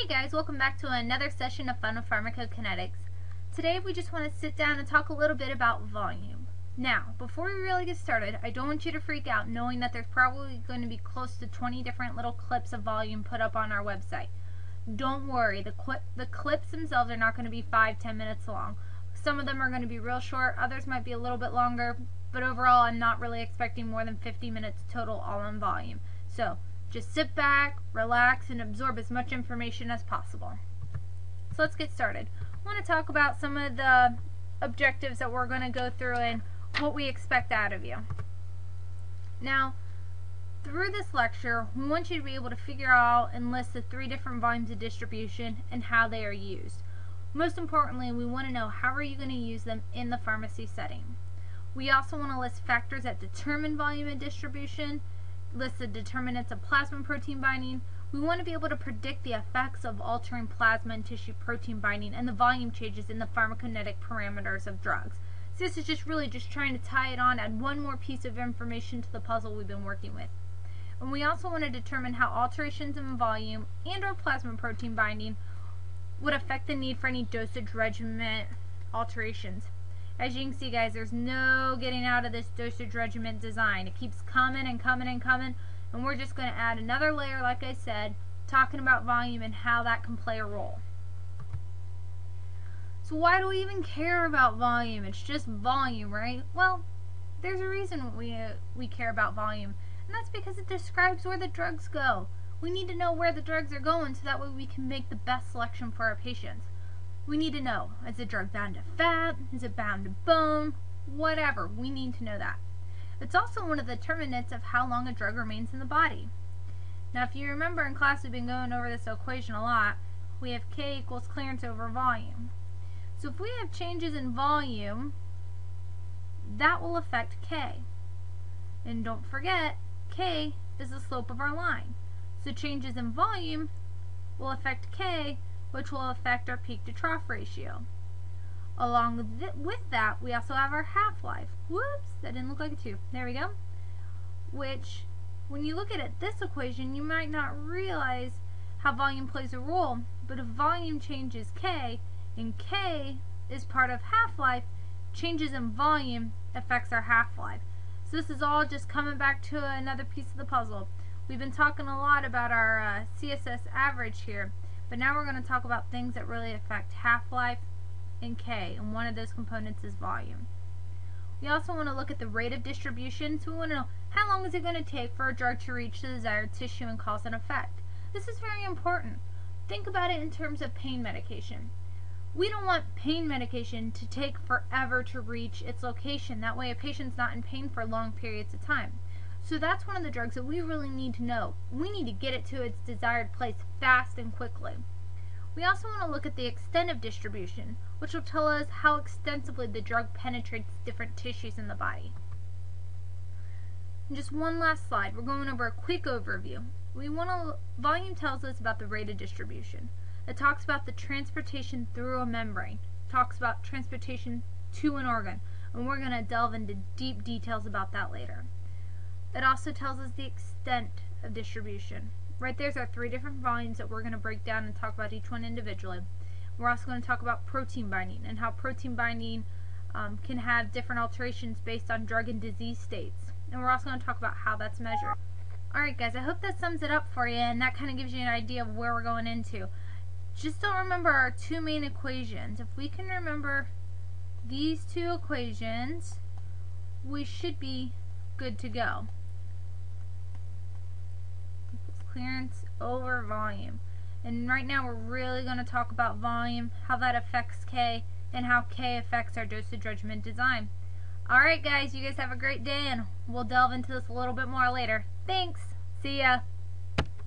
Hey guys, welcome back to another session of Fun with Pharmacokinetics. Today we just want to sit down and talk a little bit about volume. Now, before we really get started, I don't want you to freak out knowing that there's probably going to be close to 20 different little clips of volume put up on our website. Don't worry, the clips themselves are not going to be 5-10 minutes long. Some of them are going to be real short, others might be a little bit longer, but overall I'm not really expecting more than 50 minutes total all on volume. So, just sit back, relax, and absorb as much information as possible. So let's get started. I want to talk about some of the objectives that we're going to go through and what we expect out of you. Now, through this lecture, we want you to be able to figure out and list the 3 different volumes of distribution and how they are used. Most importantly, we want to know how are you going to use them in the pharmacy setting. We also want to list factors that determine volume and distribution, list the determinants of plasma protein binding. We want to be able to predict the effects of altering plasma and tissue protein binding and the volume changes in the pharmacokinetic parameters of drugs. So this is just really trying to tie it on, add one more piece of information to the puzzle we've been working with. And we also want to determine how alterations in volume and or plasma protein binding would affect the need for any dosage regimen alterations. As you can see, guys, there's no getting out of this dosage regimen design. It keeps coming and coming and coming, and we're just going to add another layer, like I said, talking about volume and how that can play a role. So why do we even care about volume? It's just volume, right? Well, there's a reason we care about volume, and that's because it describes where the drugs go. We need to know where the drugs are going so that way we can make the best selection for our patients. We need to know, is the drug bound to fat? Is it bound to bone? Whatever, we need to know that. It's also one of the determinants of how long a drug remains in the body. Now, if you remember in class, we've been going over this equation a lot. We have K equals clearance over volume. So if we have changes in volume, that will affect K. And don't forget, K is the slope of our line. So changes in volume will affect K, which will affect our peak to trough ratio. Along with that, we also have our half-life. Whoops, that didn't look like a 2. There we go. Which, when you look at it, this equation, you might not realize how volume plays a role, but if volume changes K, and K is part of half-life, changes in volume affects our half-life. So this is all just coming back to another piece of the puzzle. We've been talking a lot about our CSS average here, but now we're going to talk about things that really affect half-life and K, and one of those components is volume. We also want to look at the rate of distribution, so we want to know how long is it going to take for a drug to reach the desired tissue and cause an effect. This is very important. Think about it in terms of pain medication. We don't want pain medication to take forever to reach its location. That way a patient's not in pain for long periods of time. So that's one of the drugs that we really need to know. We need to get it to its desired place fast and quickly. We also want to look at the extent of distribution, which will tell us how extensively the drug penetrates different tissues in the body. And just one last slide. We're going over a quick overview. Volume tells us about the rate of distribution. It talks about the transportation through a membrane. It talks about transportation to an organ. And we're going to delve into deep details about that later. It also tells us the extent of distribution. Right there's our 3 different volumes that we're going to break down and talk about each one individually. We're also going to talk about protein binding and how protein binding can have different alterations based on drug and disease states. And we're also going to talk about how that's measured. Alright guys, I hope that sums it up for you and that kind of gives you an idea of where we're going into. Just don't remember our 2 main equations. If we can remember these 2 equations, we should be good to go. Clearance over volume. And right now we're really going to talk about volume, how that affects K, and how K affects our dosage regimen design. Alright guys, you guys have a great day and we'll delve into this a little bit more later. Thanks! See ya!